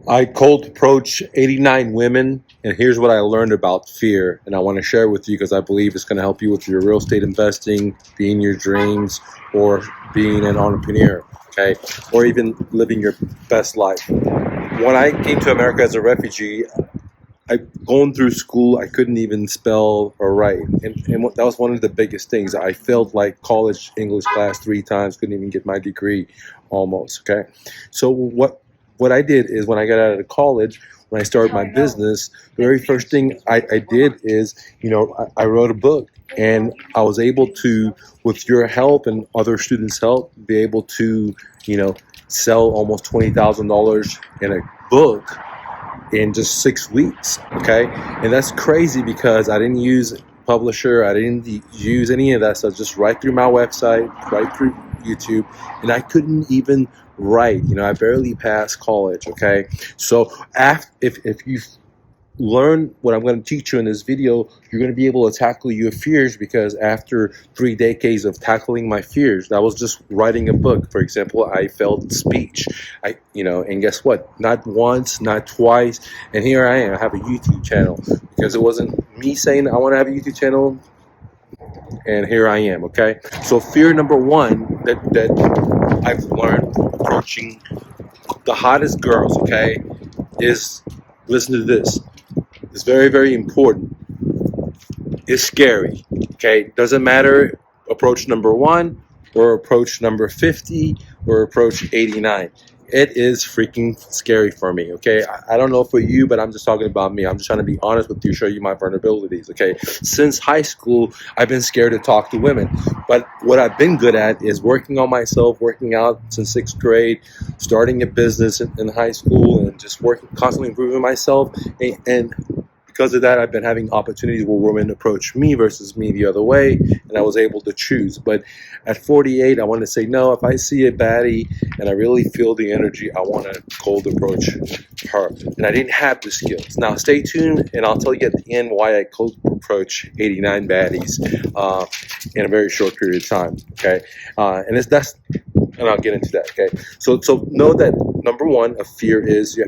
I cold approach 89 women, and here's what I learned about fear, and I want to share it with you because I believe it's going to help you with your real estate investing, being your dreams, or being an entrepreneur, okay, or even living your best life. When I came to America as a refugee, I going through school, I couldn't even spell or write, and that was one of the biggest things. I failed like college English class 3 times, couldn't even get my degree, almost. Okay, so what I did is when I got out of college, when I started my business, the very first thing I did is, I wrote a book, and I was able to, with your help and other students' help, be able to, sell almost $20,000 in a book in just 6 weeks. Okay, and that's crazy because I didn't use publisher, I didn't use any of that stuff, just right through my website, right through YouTube, and I couldn't even write. I barely passed college. Okay, so if you learn what I'm going to teach you in this video, you're going to be able to tackle your fears, because after 3 decades of tackling my fears, that was just writing a book. For example, I failed speech. And guess what? Not once, not twice, and here I am. I have a YouTube channel because it wasn't me saying I want to have a YouTube channel, and here I am. Okay, so fear number one that I've learned approaching the hottest girls, okay, is, listen to this. It's very, very important. It's scary. Okay, doesn't matter approach number 1 or approach number 50 or approach 89. It is freaking scary for me. Okay, I don't know for you, but I'm just talking about me. I'm just trying to be honest with you, show you my vulnerabilities. Okay, since high school, I've been scared to talk to women, but what I've been good at is working on myself, working out since 6th grade, starting a business in high school, and just working, constantly improving myself. And because of that, I've been having opportunities where women approach me versus me the other way, and I was able to choose. But at 48, I want to say no. If I see a baddie and I really feel the energy, I want to cold approach her. And I didn't have the skills. Now, stay tuned, and I'll tell you at the end why I cold approach 89 baddies in a very short period of time. Okay, and I'll get into that. Okay, so know that number one of fear is,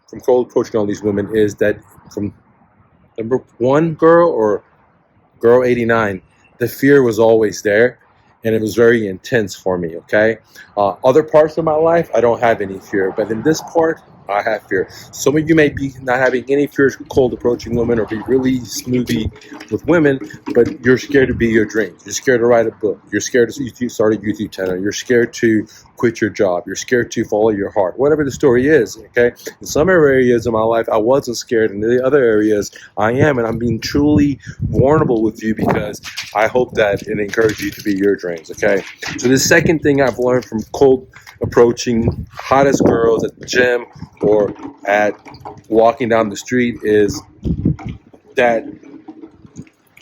from cold approaching all these women, is that from number 1 girl or girl 89, the fear was always there, and it was very intense for me. Okay, other parts of my life I don't have any fear, but in this part I have fear. Some of you may be not having any fears with cold approaching women, or be really smoothie with women, but you're scared to be your dreams. You're scared to write a book. You're scared to start a YouTube channel. You're scared to quit your job. You're scared to follow your heart. Whatever the story is, okay? In some areas of my life, I wasn't scared. In the other areas, I am, and I'm being truly vulnerable with you because I hope that it encourages you to be your dreams, okay? So the second thing I've learned from cold approaching hottest girls at the gym or at walking down the street is that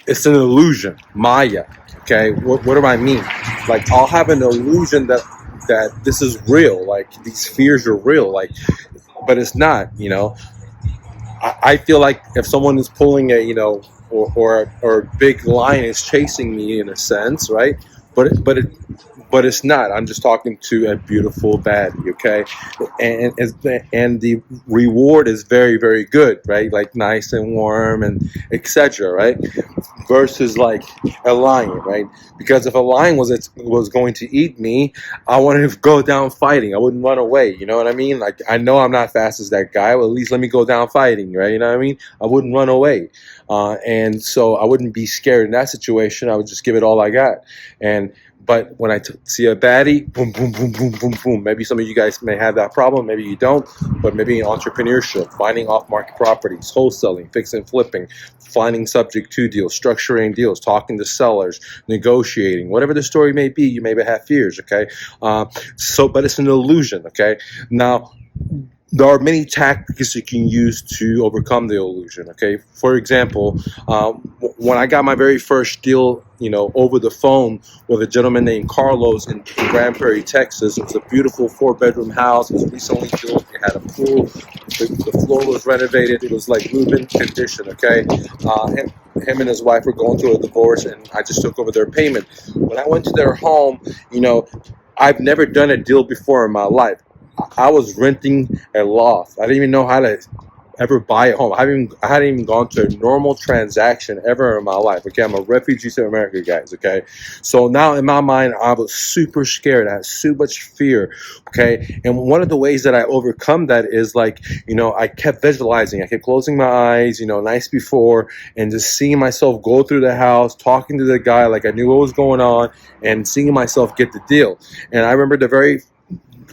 it's an illusion, Maya. Okay, what do I mean? Like, I'll have an illusion that this is real, like these fears are real, like, but it's not. I feel like if someone is pulling a, or a big lion is chasing me in a sense, right? But it's not. I'm just talking to a beautiful baddie, okay? And the reward is very, very good, right? Like nice and warm and etc., right? Versus like a lion, right? Because if a lion was going to eat me, I wanted to go down fighting. I wouldn't run away. You know what I mean? Like, I know I'm not fast as that guy. Well, at least let me go down fighting, right? You know what I mean? I wouldn't run away, and so I wouldn't be scared in that situation. I would just give it all I got. But when I see a baddie, boom, boom, boom, boom, boom, boom. Maybe some of you guys may have that problem. Maybe you don't. But maybe in entrepreneurship, finding off-market properties, wholesaling, fixing, flipping, finding subject to deals, structuring deals, talking to sellers, negotiating, whatever the story may be, you maybe have fears, okay? But it's an illusion, okay? Now, there are many tactics you can use to overcome the illusion, okay? For example, when I got my very first deal, over the phone with a gentleman named Carlos in Grand Prairie, Texas. It was a beautiful 4-bedroom house. It was recently built. It had a pool. The floor was renovated. It was like move-in condition, okay? Him and his wife were going through a divorce, and I just took over their payment. When I went to their home, I've never done a deal before in my life. I was renting a loft. I didn't even know how to ever buy a home. I hadn't even gone to a normal transaction ever in my life. Okay, I'm a refugee to America, guys. Okay, so now in my mind, I was super scared. I had so much fear. Okay, and one of the ways that I overcome that is like, I kept visualizing. I kept closing my eyes, nights before, and just seeing myself go through the house, talking to the guy like I knew what was going on, and seeing myself get the deal. And I remember the very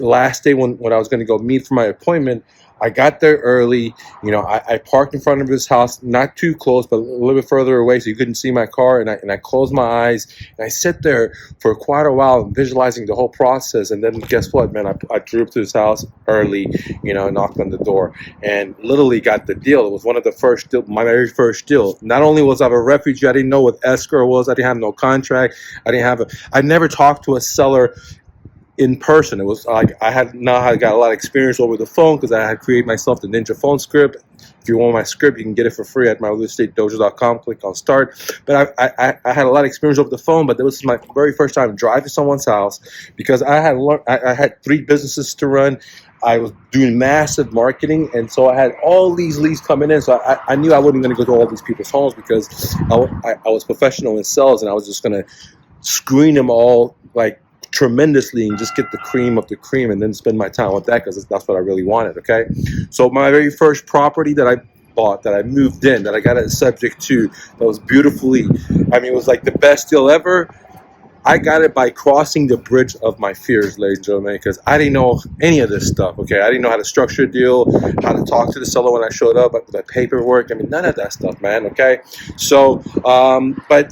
last day when I was going to go meet for my appointment. I got there early. I parked in front of his house, not too close, but a little bit further away, so you couldn't see my car. And I closed my eyes, and I sat there for quite a while, visualizing the whole process. And then guess what, man? I drove up to his house early, knocked on the door, and literally got the deal. It was one of the first deal, my very first deal. Not only was I a refugee, I didn't know what escrow was. I didn't have no contract. I never talked to a seller in person. It was like I got a lot of experience over the phone because I had created myself the Ninja phone script. If you want my script, you can get it for free at myrealestatedojo.com. Click on start. But I had a lot of experience over the phone, but this was my very first time driving to someone's house because I had 3 businesses to run. I was doing massive marketing, and so I had all these leads coming in. So I knew I wasn't going to go to all these people's homes because I was professional in sales, and I was just going to screen them all like tremendously and just get the cream of the cream and then spend my time with that because that's what I really wanted. Okay, so my very first property that I bought, that I moved in, that I got a subject to, that was beautifully, it was like the best deal ever. I got it by crossing the bridge of my fears, ladies and gentlemen, because I didn't know any of this stuff, okay? I didn't know how to structure a deal, how to talk to the seller when I showed up, the paperwork, none of that stuff, man, okay? So, but,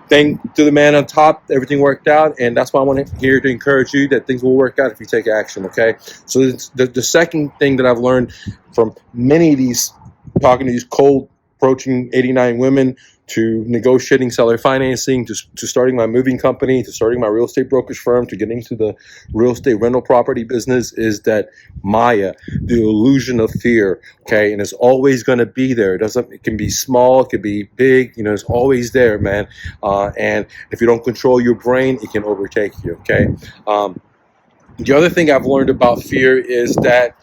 thank to the man on top, everything worked out, and that's why I want to here to encourage you that things will work out if you take action, okay? So the second thing that I've learned from many of these, talking to these cold approaching 89 women, to negotiating seller financing, to starting my moving company, to starting my real estate brokerage firm, to getting to the real estate rental property business, is that Maya, the illusion of fear, okay? And it's always going to be there. It can be small, it can be big, it's always there, man. And if you don't control your brain, it can overtake you, okay? The other thing I've learned about fear is that,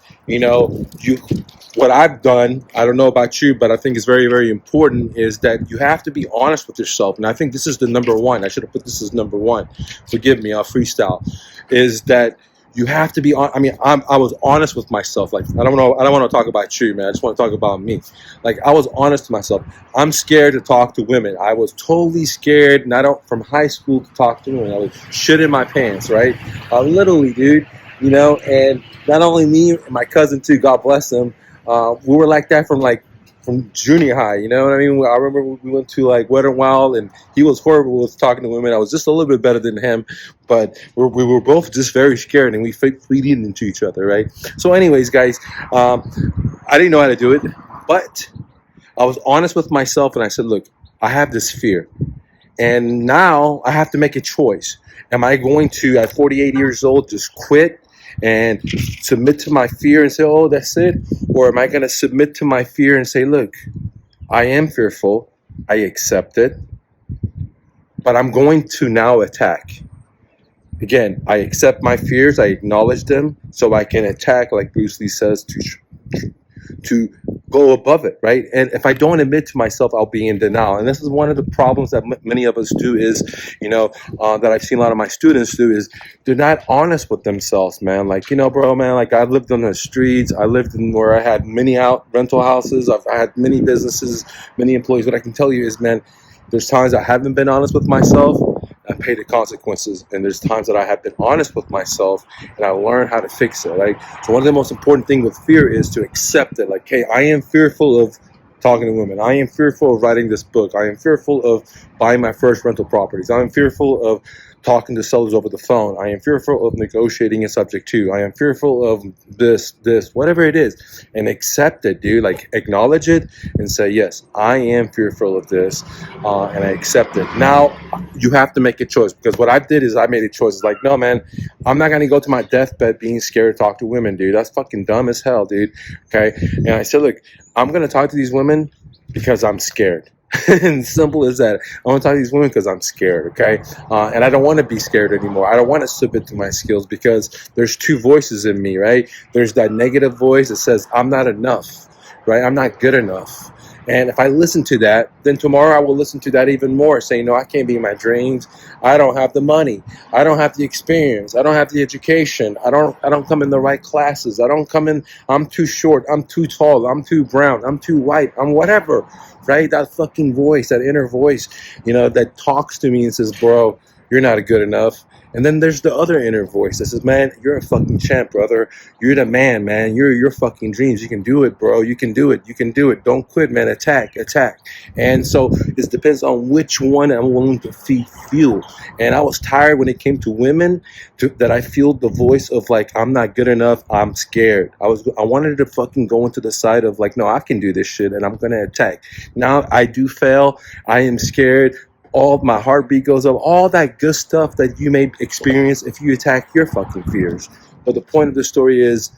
what I've done, I don't know about you, but I think it's very, very important, is that you have to be honest with yourself. And I think this is the number one. I should have put this as number one. Forgive me, I'll freestyle. Is that you have to be on. I was honest with myself. Like, I don't want to talk about you, man. I just want to talk about me. Like, I was honest to myself. I'm scared to talk to women. I was totally scared, from high school to talk to women. I was shitting my pants, right? Literally, dude, and not only me, and my cousin too, God bless him. We were like that from junior high, you know what I mean? I remember we went to like Wet n Wild, and he was horrible with talking to women. I was just a little bit better than him, but we were both just very scared, and we feed into each other, right? So anyways, guys, I didn't know how to do it, but I was honest with myself, and I said, look, I have this fear, and now I have to make a choice. Am I going to, at 48 years old, just quit and submit to my fear and say, oh, that's it? Or am I going to submit to my fear and say, look, I am fearful, I accept it, but I'm going to now attack. Again, I accept my fears, I acknowledge them, so I can attack, like Bruce Lee says, to go above it, right? And if I don't admit to myself, I'll be in denial. And this is one of the problems that many of us do is, that I've seen a lot of my students do, is they're not honest with themselves, man. Like, bro, man, like, I lived on the streets. I lived in where I had many rental houses. I had many businesses, many employees. What I can tell you is, man, there's times I haven't been honest with myself. I pay the consequences, and there's times that I have been honest with myself, and I learn how to fix it, right? So one of the most important things with fear is to accept it. Like, hey, I am fearful of talking to women. I am fearful of writing this book. I am fearful of buying my first rental properties. I am fearful of talking to sellers over the phone. I am fearful of negotiating a subject to. I am fearful of this, whatever it is. And accept it, dude. Like, acknowledge it and say, yes, I am fearful of this, and I accept it. Now, you have to make a choice, because what I did is I made a choice. It's like, no, man, I'm not going to go to my deathbed being scared to talk to women, dude. That's fucking dumb as hell, dude. Okay? And I said, look, I'm going to talk to these women because I'm scared. And simple as that. I want to talk to these women because I'm scared, okay? And I don't want to be scared anymore. I don't want to submit to my skills because there's two voices in me, right? There's that negative voice that says, I'm not enough, right? I'm not good enough. And if I listen to that, then tomorrow I will listen to that even more, saying, no, I can't be my dreams. I don't have the money. I don't have the experience. I don't have the education. I don't come in the right classes. I don't come in, I'm too short. I'm too tall. I'm too brown. I'm too white. I'm whatever, right? That fucking voice, that inner voice, that talks to me and says, bro, you're not good enough. And then there's the other inner voice that says, man, you're a fucking champ, brother. You're the man, man. You're your fucking dreams. You can do it, bro. You can do it. You can do it. Don't quit, man. Attack. And so it depends on which one I'm willing to feed fuel. And I was tired when it came to women that I feel the voice of like, I'm not good enough. I'm scared. I wanted to fucking go into the side of like, no, I can do this shit and I'm going to attack. Now I do fail. I am scared. All my heartbeat goes up, all that good stuff that you may experience if you attack your fucking fears. But the point of the story is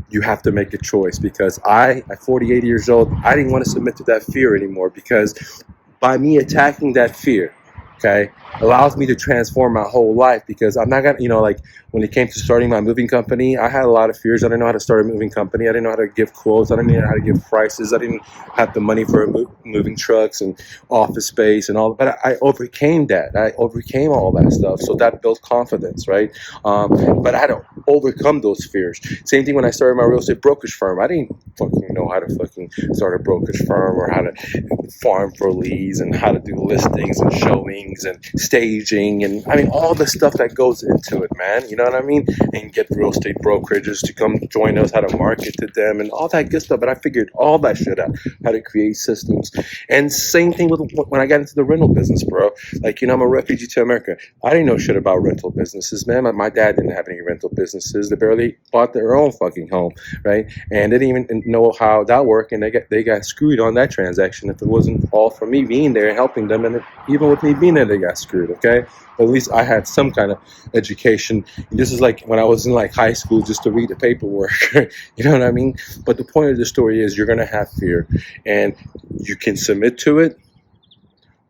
you have to make a choice, because at 48 years old, I didn't want to submit to that fear anymore, because by me attacking that fear, okay, allows me to transform my whole life. Because I'm not gonna, like when it came to starting my moving company, I had a lot of fears. I didn't know how to start a moving company. I didn't know how to give quotes. I didn't know how to give prices. I didn't have the money for moving trucks and office space and all. But I overcame that. I overcame all that stuff. So that built confidence, right? But I had to overcome those fears. Same thing when I started my real estate brokerage firm. I didn't fucking know how to fucking start a brokerage firm, or how to farm for leads, and how to do listings and showings and staging, and I mean all the stuff that goes into it, man. You know what I mean? And get real estate brokerages to come join us, how to market to them, and all that good stuff. But I figured all that shit out, how to create systems. And same thing with when I got into the rental business, bro. Like, I'm a refugee to America. I didn't know shit about rental businesses, man. My dad didn't have any rental businesses. They barely bought their own fucking home, right? And they didn't even know how that worked, and they got screwed on that transaction if it wasn't all for me being there and helping them. And even with me being there, they got screwed, okay? But at least I had some kind of education. This is like when I was in like high school, just to read the paperwork. You know what I mean? But the point of the story is you're going to have fear, and you can submit to it,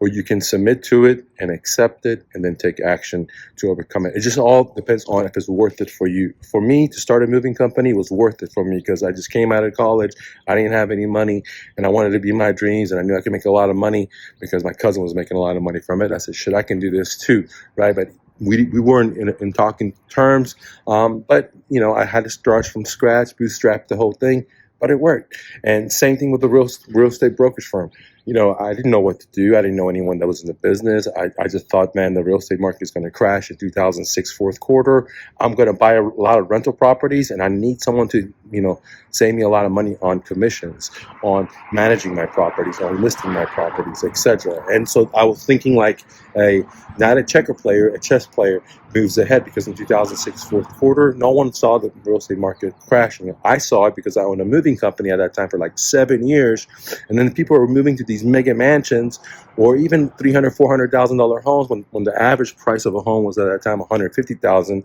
or you can submit to it and accept it and then take action to overcome it. It just all depends on if it's worth it for you. For me, to start a moving company was worth it for me, because I just came out of college. I didn't have any money, and I wanted to be my dreams, and I knew I could make a lot of money because my cousin was making a lot of money from it. I said, shit, I can do this too, right? But we weren't in talking terms, but I had to start from scratch, bootstrap the whole thing. But it worked. And same thing with the real estate brokerage firm. I didn't know what to do. I didn't know anyone that was in the business. I just thought, man, the real estate market is going to crash in 2006 fourth quarter. I'm going to buy a lot of rental properties, and I need someone to, save me a lot of money on commissions, on managing my properties, on listing my properties, etc. And so I was thinking like not a checker player, a chess player moves ahead, because in 2006 fourth quarter, no one saw the real estate market crashing. I saw it because I owned a moving company at that time for like 7 years, and then people were moving to these mega mansions, or even $300,000, $400,000 homes when the average price of a home was at that time $150,000,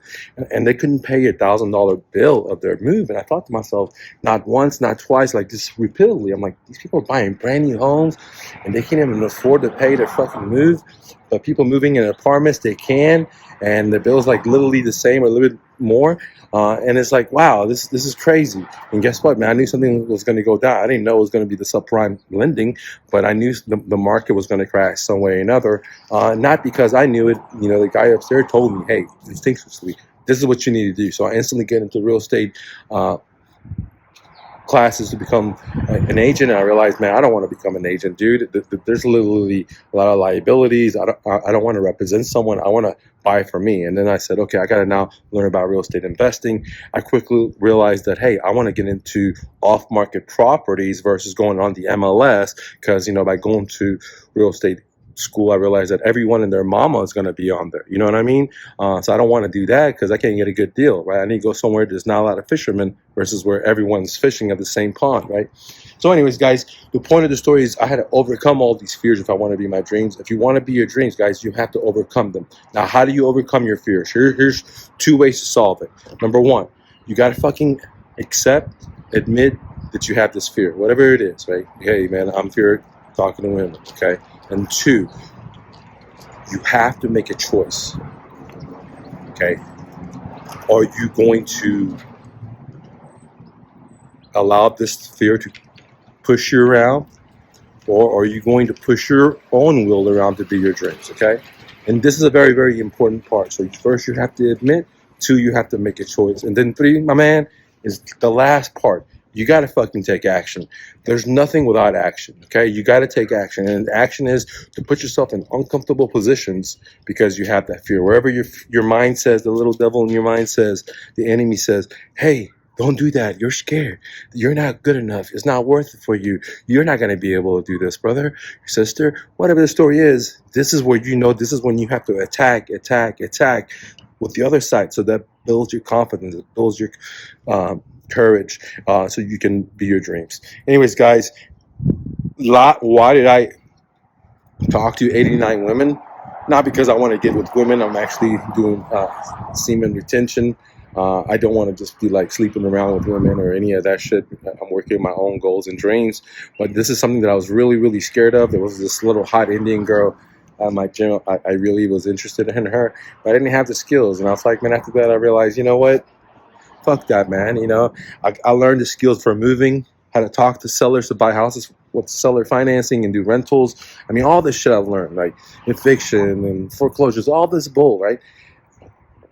and they couldn't pay $1,000 bill of their move. And I thought to myself, not once, not twice, like just repeatedly, I'm like, these people are buying brand new homes and they can't even afford to pay their fucking move. But people moving in apartments, they can, and the bill's like literally the same or a little bit more. And it's like, wow, this is crazy. And guess what, man? I knew something was going to go down. I didn't know it was going to be the subprime lending, but I knew the market was going to crash some way or another. Not because I knew it. The guy upstairs told me, hey, instinctively, this is what you need to do. So I instantly get into real estate classes to become an agent. And I realized, man, I don't want to become an agent, dude. There's literally a lot of liabilities. I don't want to represent someone. I want to buy for me. And then I said, okay, I got to now learn about real estate investing. I quickly realized that, hey, I want to get into off-market properties versus going on the MLS, because, by going to real estate school, I realized that everyone and their mama is going to be on there. You know what I mean? So I don't want to do that, because I can't get a good deal, right? I need to go somewhere there's not a lot of fishermen versus where everyone's fishing at the same pond, right? So anyways, guys, the point of the story is I had to overcome all these fears if I want to be my dreams. If you want to be your dreams, guys, you have to overcome them. Now, how do you overcome your fears? Here's 2 ways to solve it. Number 1, you got to fucking admit that you have this fear, whatever it is, right? Hey, man, I'm fear talking to women, okay? And two, you have to make a choice, okay? Are you going to allow this fear to push you around, or are you going to push your own will around to do your dreams, okay? And this is a very, very important part. So first you have to admit, two, you have to make a choice. And then three, my man, is the last part. You got to fucking take action. There's nothing without action, okay? You got to take action. And action is to put yourself in uncomfortable positions because you have that fear. Wherever your mind says, the little devil in your mind says, the enemy says, hey, don't do that. You're scared. You're not good enough. It's not worth it for you. You're not going to be able to do this, brother, sister. Whatever the story is, this is where this is when you have to attack with the other side. So that builds your confidence. It builds your courage so you can be your dreams. Anyways, guys, why did I talk to 89 women? Not because I want to get with women. I'm actually doing semen retention. I don't want to just be like sleeping around with women or any of that shit. I'm working on my own goals and dreams. But this is something that I was really, really scared of. There was this little hot Indian girl at my gym. I really was interested in her, but I didn't have the skills. And I was like, man, after that, I realized, you know what? Fuck that, man. You know, I learned the skills for moving, how to talk to sellers to buy houses with seller financing and do rentals. I mean, all this shit I've learned, like eviction and foreclosures, all this bull, right?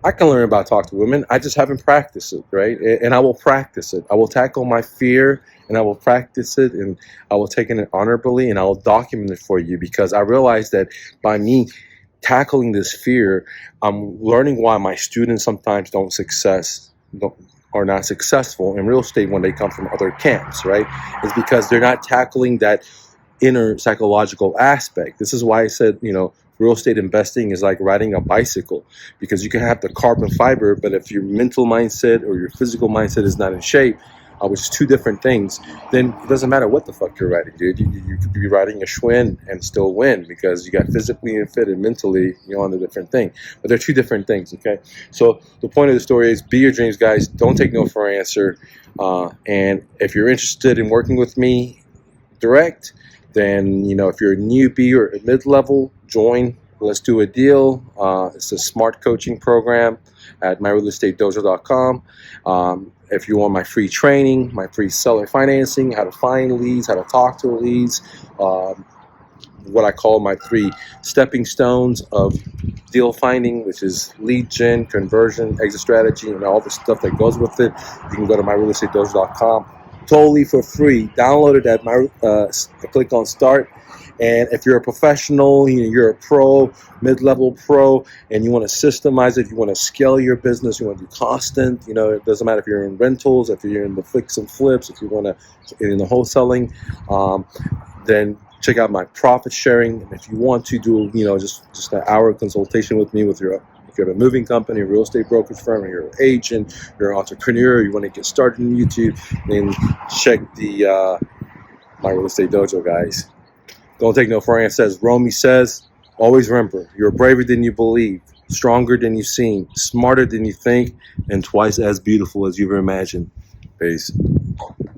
I can learn about talk to women. I just haven't practiced it, right? And I will practice it. I will tackle my fear and I will practice it and I will take it honorably and I will document it for you because I realize that by me tackling this fear, I'm learning why my students sometimes are not successful in real estate when they come from other camps, right? It's because they're not tackling that inner psychological aspect. This is why I said, you know, real estate investing is like riding a bicycle because you can have the carbon fiber, but if your mental mindset or your physical mindset is not in shape, which is two different things, then it doesn't matter what the fuck you're riding, dude. You could be riding a Schwinn and still win because you got physically and fit and mentally, you're on a different thing. But they're two different things, okay? So the point of the story is be your dreams, guys. Don't take no for an answer. And if you're interested in working with me direct, then, you know, if you're a newbie or a mid-level, join. Let's do a deal. It's a smart coaching program at myrealestatedojo.com. If you want my free training, my free seller financing, how to find leads, how to talk to leads, what I call my 3 stepping stones of deal finding, which is lead gen, conversion, exit strategy, and all the stuff that goes with it, you can go to myrealestatedojo.com. Totally for free. Download it at click on start. And if you're a professional, you're a pro, mid-level pro, and you want to systemize it, you want to scale your business, you want to do constant, it doesn't matter if you're in rentals, if you're in the fix and flips, if you want to in the wholesaling, then check out my profit sharing. And if you want to do, just an hour consultation with me if you have a moving company, a real estate brokerage firm, or you're an agent, you're an entrepreneur, you want to get started in YouTube, then check the My Real Estate Dojo, guys. Don't take no for an answer. As Romy says, always remember, you're braver than you believe, stronger than you seem, smarter than you think, and twice as beautiful as you ever imagined. Peace.